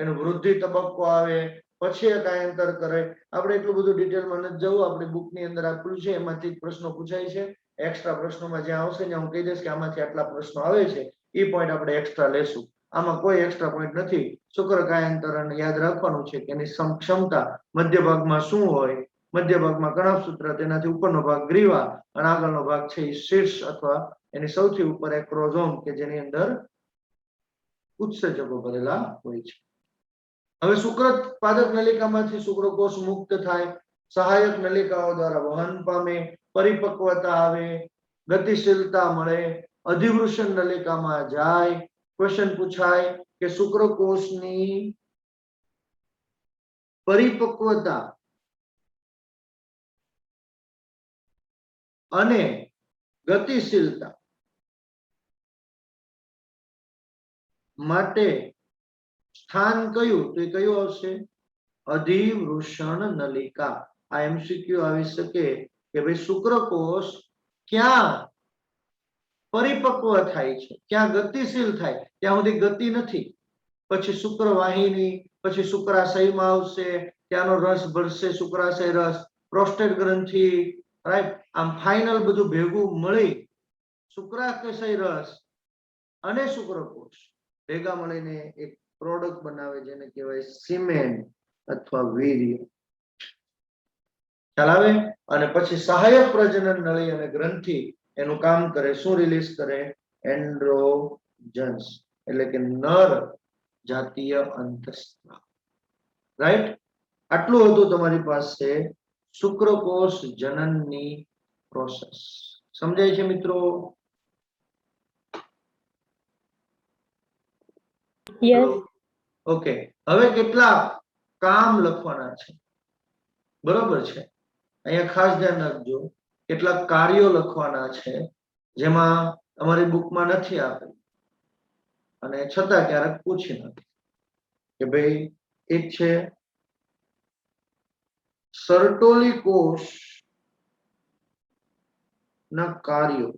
એનો વૃદ્ધિ તબક્કો આવે, પછી એ કાયાંતર કરે. આપણે એટલું બધું ડિટેલમાં નથી જવું. આપણી બુકની અંદર આપેલું છે એમાંથી જ પ્રશ્નો પૂછાય છે. એક્સ્ટ્રા પ્રશ્નોમાં જ્યાં આવશે ત્યાં હું કહી દઈશ કે આમાંથી આટલા પ્રશ્નો આવે છે, એ પોઈન્ટ આપણે એક્સ્ટ્રા લેશું. આમાં કોઈ એક્સ્ટ્રા પોઈન્ટ નથી. શુક્રકાયાંતરણ યાદ રાખવાનું છે કે એની ક્ષમતા મધ્ય ભાગમાં શું હોય? મધ્ય ભાગમાં કણભસૂત્ર, તેનાથી ઉપરનો ભાગ ગ્રીવા અને આગળનો ભાગ છે એ શીર્ષ અથવા એની સૌથી ઉપર એક્રોઝોમ કે જેની અંદર ઉત્સેચકો ભરેલા હોય છે. હવે શુક્રપાદક નલિકામાંથી શુક્રકોષ મુક્ત થાય, સહાયક નલિકાઓ દ્વારા વહન પામે, પરિપક્વતા આવે, ગતિશીલતા મળે, અધિવૃષણ નલિકામાં જાય. ક્વેશ્ચન પૂછાય કે શુક્રકોષની પરિપક્વતા અને ગતિશીલતા માટે સ્થાન કયું? તો એ કયું આવશે? અધિવૃષણ નલિકા. આ એમસીક્યુ આવી શકે કે ભાઈ શુક્રકોષ ક્યાં પરિપક્વ થાય છે, ક્યાં ગતિશીલ થાય? ત્યાં સુધી ગતિ નથી. પછી શુક્રવાહિની, પછી શુક્રાશયમાં આવશે, ત્યાંનો રસ ભરશે, શુક્રાશય રસ, પ્રોસ્ટેટ ગ્રંથિ, રાઈટ? આમ ફાઇનલ બધું ભેગું મળી શુક્રાશય રસ અને શુક્રકોષ ભેગા મળીને એક પ્રોડક્ટ બનાવે જેને કહેવાય સિમેન્ટ અથવા વીર્ય. ખ્યાલ આવે? અને પછી સહાયક પ્રજનન નળી અને ગ્રંથિ એનું કામ કરે. શું રિલીઝ કરે? એન્ડ્રોજન્સ એટલે કે નર જાતીય અંતઃસ્ત્રાવ. રાઈટ? આટલું હતું તમારી પાસે શુક્રકોષ જનનની પ્રોસેસ. સમજાય છે મિત્રો? યસ. ઓકે. હવે કેટલા કામ લખવાના છે, બરોબર છે? અહીંયા ખાસ ધ્યાન રાખજો, કેટલાક કાર્યો લખવાના છે જેમાં અમારી બુકમાં નથી આપેલું અને છતાં ક્યારેક પૂછી નથી કે ભાઈ એક છે સર્ટોલી કોષ ના કાર્યો.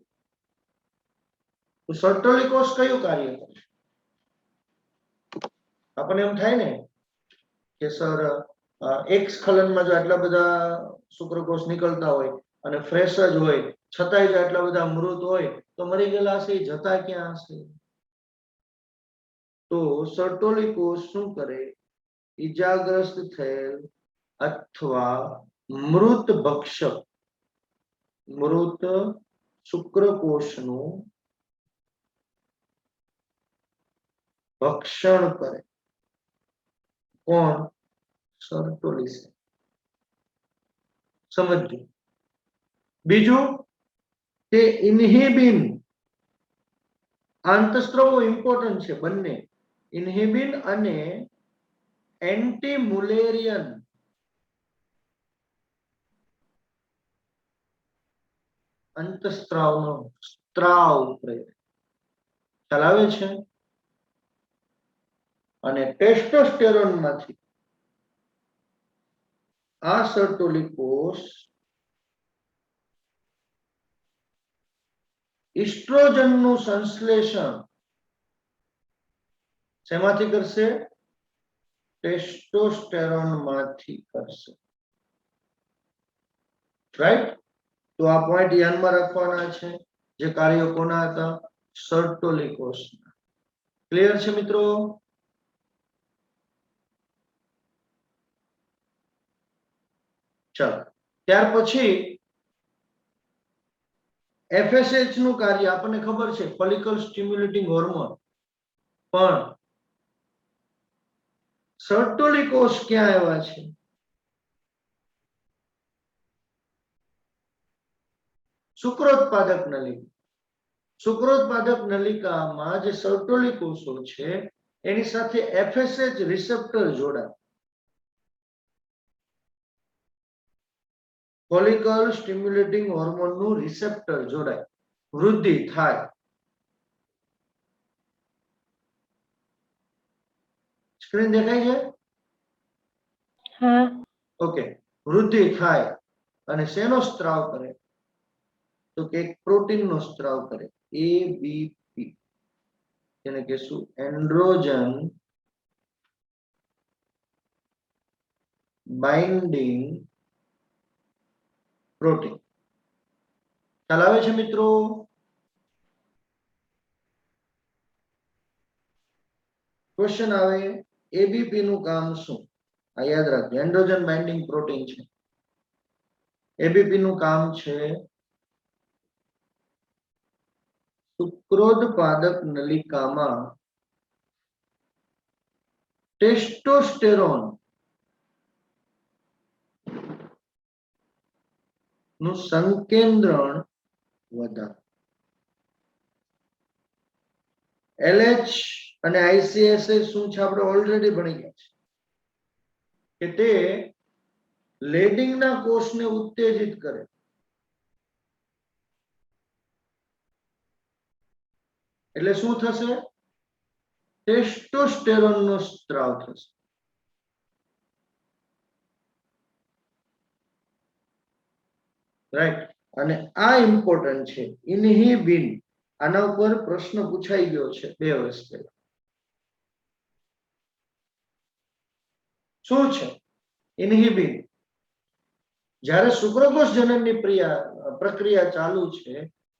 તો સર્ટોલી કોષ કયું કાર્ય કરે? આપણને એમ થાય ને કે સર એક સ્ખલનમાં જો આટલા બધા શુક્રકોષ નીકળતા હોય અને ફ્રેશ જ હોય છતાંય જો આટલા બધા મૃત હોય તો મરી ગયેલા હશે, જતા ક્યાં હશે? તો સર્ટોલી કોષ શું કરે? ઈજાગ્રસ્ત થયેલ અથવા મૃત ભક્ષક મૃત શુક્રકોષનું ભક્ષણ કરે. કોણ? સર્ટોલી. સમજજો. બીજું કે ઇન્હિબિન. આંતસ્ત્રાવો ઇમ્પોર્ટન્ટ છે બંને, ઇન્હિબિન અને એન્ટીમુલેરિયન અંતસ્ત્રાવનો સ્ત્રાવ પ્રેરક. ખ્યાલ આવે છે? અને ટેસ્ટોસ્ટેરોન માંથી આ સર્ટોલી કોષ ઇસ્ટ્રોજનનું સંશ્લેષણ શેમાંથી કરશે? ટેસ્ટોસ્ટેરોન માંથી કરશે. રાઈટ? તો આ પોઈન્ટ ધ્યાનમાં રાખવાના છે. જે કાર્યો કોના હતા? સર્ટોલી કોષના. ક્લિયર છે મિત્રો? ચાલો, ત્યાર પછી FSH નું કાર્ય આપણને ખબર છે, ફોલિકલ સ્ટિમ્યુલેટિંગ હોર્મોન. પણ સર્ટોલી કોષ ક્યાં આવ્યા છે? શુક્રોત્પાદક નલિકા. શુક્રોત્પાદક નલિકામાં જે સર્ટોલી કોષો છે એની સાથે FSH રિસેપ્ટર જોડાય. ફોલિકલ સ્ટિમ્યુલેટિંગ હોર્મોન નું રિસેપ્ટર જોડાય, વૃદ્ધિ થાય. સ્ક્રીન દેખાય છે? હા. ઓકે. વૃદ્ધિ થાય અને શેનો સ્ત્રાવ કરે? તો કે એક પ્રોટીન નો સ્ત્રાવ કરે, ABP. જેને કહેશું એન્ડ્રોજન બાઇન્ડિંગ પ્રોટીન. ખ્યાલ આવે છે મિત્રો? ક્વેશ્ચન આવે, એબીપી નું કામ શું? આ યાદ રાખજો, એન્ડ્રોજન બાઇન્ડિંગ પ્રોટીન છે. એબીપી નું કામ છે શુક્રોત્પાદક નલિકામાં ટેસ્ટોસ્ટેરોન નું સંકેન્દ્રણ વધારે. LH અને ICSH શું છે આપણે ઓલરેડી ભણી ગયા છે કે તે લેડિંગના કોષને ઉત્તેજિત કરે. એટલે શું થશે? ટેસ્ટોસ્ટેરોન નો સ્ત્રાવ થશે. રાઈટ? અને આ ઇમ્પોર્ટન્ટ છે, ઇન્હિબિન. આના ઉપર પ્રશ્ન પૂછાઈ ગયો છે 2 વર્ષ પહેલા. શું છે ઇન્હિબિન? જ્યારે શુક્રકોષ જનનની પ્રક્રિયા ચાલુ છે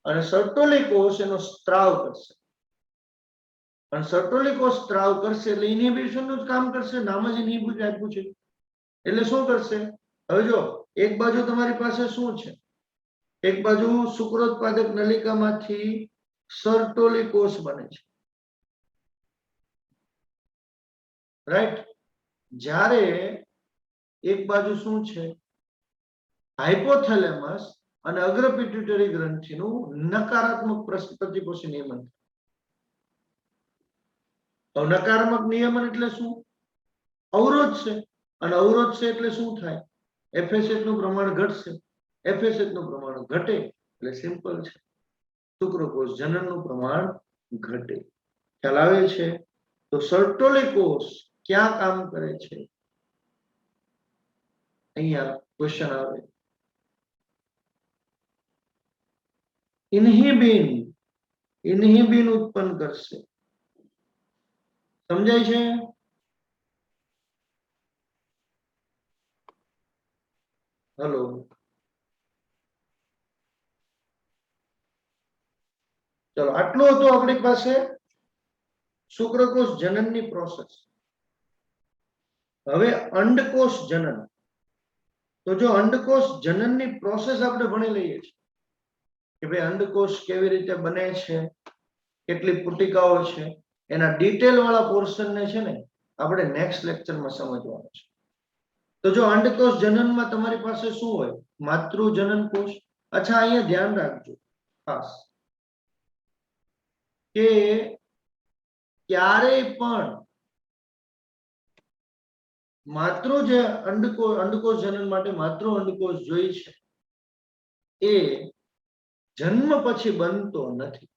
અને સર્ટોલી કોષ એનો સ્ત્રાવ કરશે, અને સર્ટોલી કોષ સ્ત્રાવ કરશે એટલે ઇન્હિબિશન નું જ કામ કરશે. નામ જ ઇન્હિબિટ આપ્યું છે. એટલે શું કરશે? હવે જો, એક બાજુ તમારી પાસે શું છે? એક બાજુ શુક્રોત્પાદક નલિકામાંથી સર્ટોલી કોષ બને છે. રાઈટ? જ્યારે એક બાજુ શું છે? હાઇપોથેલેમસ અને અગ્ર પિટ્યુટરી ગ્રંથિનું નકારાત્મક પ્રતિપોષી નિયમન. તો નકારાત્મક નિયમન એટલે શું? અવરોધ છે. અને અવરોધ છે એટલે શું થાય? FSH નું પ્રમાણ ઘટશે. FSH નું પ્રમાણ ઘટે એટલે સિમ્પલ છે, શુક્રકોષ જનનનું પ્રમાણ ઘટે. ખ્યાલ આવે છે? તો સર્ટોલી કોષ ક્યાં કામ કરે છે? અહીંયા ક્વેશ્ચન આવે. ઇન્હિબિન ઉત્પન્ન કરશે. સમજાય છે? હેલો? ચલો, આટલું હતું આપણી પાસે શુક્રકોષ જનનની પ્રોસેસ. હવે અંડકોષ જનન. તો જો અંડકોષ જનનની પ્રોસેસ આપણે ભણી લઈએ છીએ કે ભાઈ અંડકોષ કેવી રીતે બને છે, કેટલી પુટિકાઓ છે, એના ડિટેલ વાળા પોર્શન ને છે ને આપણે નેક્સ્ટ લેક્ચરમાં સમજવાનું છે. તો જો અંડકોષ જનનમાં તમારી પાસે શું હોય? માતૃજનન કોષ. અચ્છા, અહીંયા ધ્યાન રાખજો ખાસ કે ક્યારેય પણ જે અંડકોષ જનન માટે માતૃ અંડકોષ જોઈ છે એ જન્મ પછી બનતો નથી.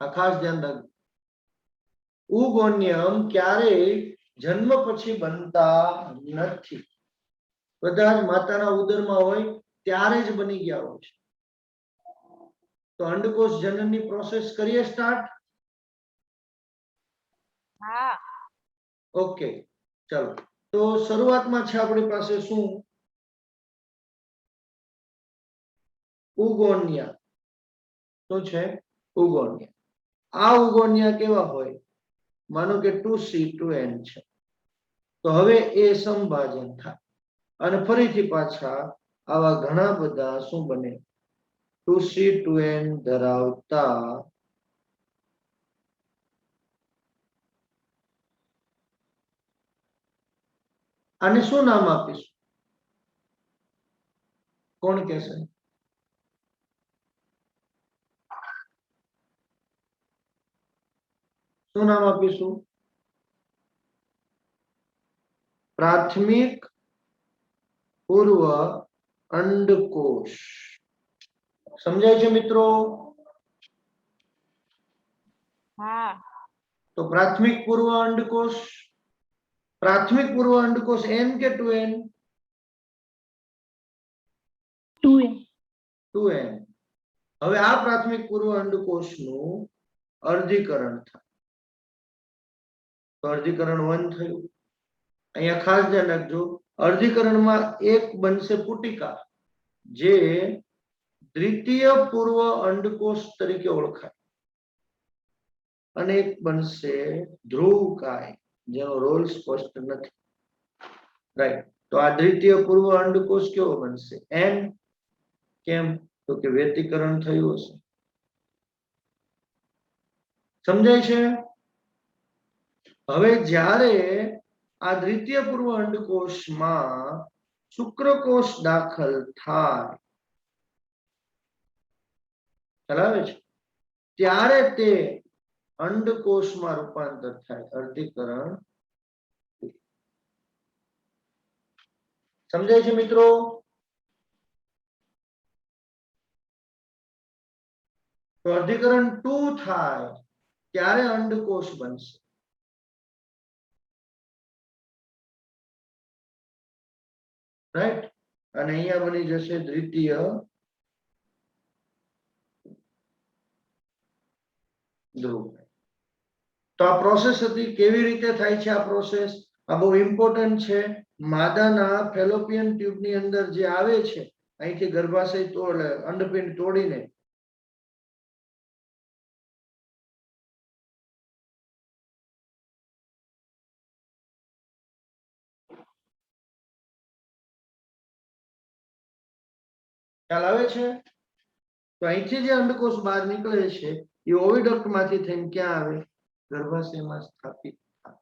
આ ખાસ ધ્યાન રાખજો. ઉગોન્યમ ક્યારેય જન્મ પછી બનતા નથી. બધા જ માતાના ઉદરમાં હોય ત્યારે જ બની ગયા હોય છે. તો અંડકોષ જનનની પ્રોસેસ કરીએ સ્ટાર્ટ. હા ઓકે, ચાલો. તો શરૂઆતમાં છે આપણી પાસે શું? ઉગોનિયા. શું છે? ઉગોનિયા. આ ઉગોનિયા કેવા હોય? માનો કે 2C 2N છે, તો હવે એ સંભાજન થાય અને ફરીથી પાછા આવા ઘણા બધા શું બને? 2C 2N ધરાવતા આને શું નામ આપીશું? કોણ કહેશે? શું નામ આપીશું? પ્રાથમિક પૂર્વ અંડકોષ. સમજાય છે મિત્રો? હા તો પ્રાથમિક પૂર્વ અંડકોષ. પ્રાથમિક પૂર્વ અંડકોષ N કે 2N? 2A. 2N. હવે આ પ્રાથમિક પૂર્વ અંડકોષનું અર્ધીકરણ થાય તો અર્ધીકરણ 1 થયું. અહીંયા ખાસ ધ્યાન રાખજો, અર્ધીકરણમાં એક બનશે પુટિકા, જે દ્વિતીય પૂર્વ અંડકોષ તરીકે ઓળખાય, અને એક બનશે ધ્રુવકાય, જેનો રોલ સ્પષ્ટ નથી. રાઈટ. તો આ દ્વિતીય પૂર્વ અંડકોષ કેવો બનશે? N. કેમ? તો કે વ્યતિકરણ થયું હશે. સમજાય છે? હવે જ્યારે આ દ્વિતીય પૂર્વ અંડકોષમાં શુક્રકોષ દાખલ થાય, ચલાવે છે, ત્યારે તે અંડકોષમાં રૂપાંતર થાય, અર્ધીકરણ. સમજાય છે મિત્રો? તો અર્ધીકરણ 2 થાય ત્યારે અંડકોષ બનશે. રાઈટ. અને અહીંયા બની જશે દ્વિતીય ધ્રુવ. તો આ પ્રોસેસ હતી. કેવી રીતે થાય છે આ પ્રોસેસ? આ બહુ ઇમ્પોર્ટન્ટ છે. માદાના ફેલોપિયન ટ્યુબ ની અંદર જે આવે છે, અહીંથી ગર્ભાશય અંડપિંડ તોડીને ખ્યાલ આવે છે? તો અહીંથી જે અંડકોષ બહાર નીકળે છે એ ઓવિડક્ટ માંથી થઈને ક્યાં આવે? ગર્ભાશયમાં સ્થાપિત થાય.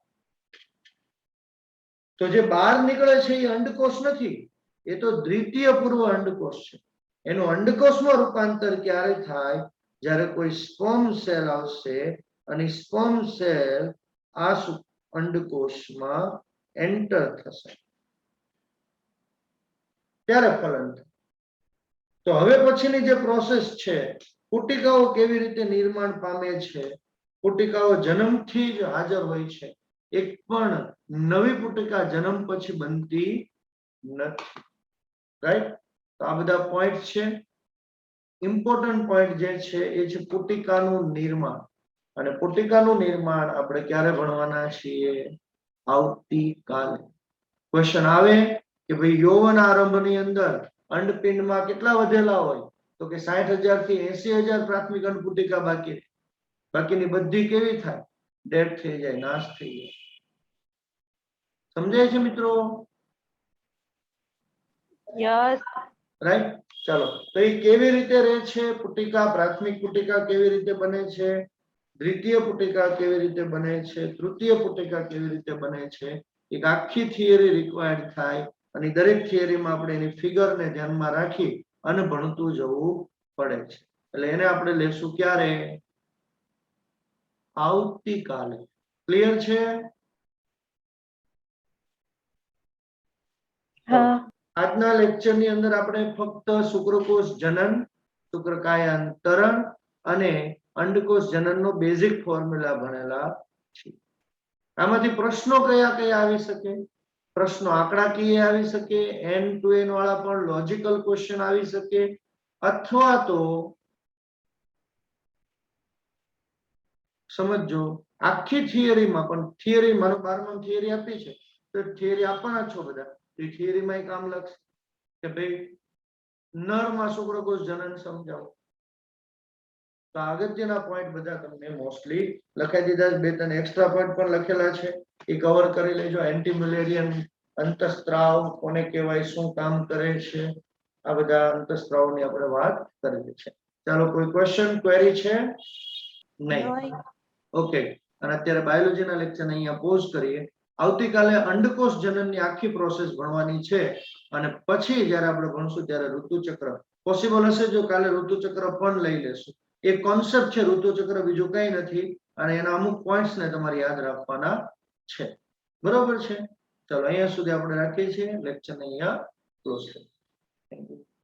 તો જે બહાર નીકળે છે એ અંડકોષ નથી, એ તો દ્વિતીય પૂર્વ અંડકોષ છે. એનું અંડકોષમાં રૂપાંતર ક્યારે થાય? જ્યારે કોઈ સ્પર્મ સેલ આવશે અને સ્પર્મ સેલ આ અંડકોષમાં એન્ટર થશે, ત્યારે ફલન થાય. તો હવે પછીની જે પ્રોસેસ છે, પુટિકાઓ કેવી રીતે નિર્માણ પામે છે? પુટિકાઓ જન્મથી જ હાજર હોય છે. એક પણ નવી પુટિકા જન્મ પછી બનતી નથી. રાઈટ. તો આ બધા પોઈન્ટ છે. ઇમ્પોર્ટન્ટ પોઈન્ટ જે છે એ છે પુટિકાનું નિર્માણ. અને પુટિકાનું નિર્માણ આપણે ક્યારે ભણવાના છીએ? આવતીકાલે. ક્વેશ્ચન આવે કે ભાઈ યૌવન આરંભની અંદર અંડપિંડમાં કેટલા વધેલા હોય? તો કે 60,000 થી 80,000 પ્રાથમિક અંડપુટિકા બાકી. બાકીની બધી કેવી થાય? ડેડ થઈ જાય, નાશ થઈ જાય. સમજાય છે મિત્રો? Yes right. ચાલો. તો એ કેવી રીતે રહે છે પુટિકા? પ્રાથમિક પુટિકા કેવી રીતે બને છે? દ્વિતીય પુટિકા કેવી રીતે બને છે? તૃતીય પુટિકા કેવી રીતે બને છે? એક આખી થિયરી રિક્વાયર્ડ થાય, અને દરેક થિયરીમાં આપણે એની ફિગરને ધ્યાનમાં રાખી અને ભણતું જવું પડે છે. એટલે એને આપણે લેશું ક્યારે? આવતીકાલે. ક્લિયર છે? હા. આજના લેક્ચરની અંદર આપણે ફક્ત શુક્રકોષ જનન, શુક્રકાયાંતરણ અને અંડકોષ જનનનો બેઝિક ફોર્મ્યુલા ભણેલા છે. આમાંથી પ્રશ્નો કયા કયા આવી શકે? પ્રશ્નો આંકડાકીય આવી શકે, N to N વાળા પણ લોજિકલ ક્વેશ્ચન આવી શકે, અથવા તો સમજો આખી થિયરીમાં પણ થિયરી મારો 12મા થિયરી આપી છે તો થિયરી આપવાના છો બધા એ થિયરીમાં કામ લાગશે કે ભાઈ નરમાં શુક્રકોષ જનન સમજાવો તો અગત્યના પોઈન્ટ બધા તમને મોસ્ટલી લખાઈ દીધા છે બે ત્રણ એક્સ્ટ્રા પોઈન્ટ પણ લખેલા છે એ કવર કરી લેજો એન્ટીમ્યુલેરિયન અંતઃસ્ત્રાવ કોને કહેવાય શું કામ કરે છે આ બધા અંતઃસ્ત્રાવની આપણે વાત કરેલી છે ચાલો કોઈ ક્વેશ્ચન ક્વેરી છે નહીં ઓકે અને અત્યારે બાયોલોજીના લેક્ચર અહીંયા પોઝ કરીએ આવતીકાલે અંડકોષ જનનની આખી પ્રોસેસ ભણવાની છે અને પછી જ્યારે આપણે ભણશું ત્યારે ઋતુચક્ર પોસિબલ હશે જો કાલે ઋતુચક્ર પણ લઈ લેશું એક કોન્સેપ્ટ છે ઋતુચક્ર બીજું કંઈ નથી અને એના અમુક પોઈન્ટ્સ ને તમારે યાદ રાખવાના છે બરોબર છે ચલો અહીંયા સુધી આપણે રાખીએ છીએ લેક્ચર ને અહીંયા ક્લોઝ કરીએ થેન્ક યુ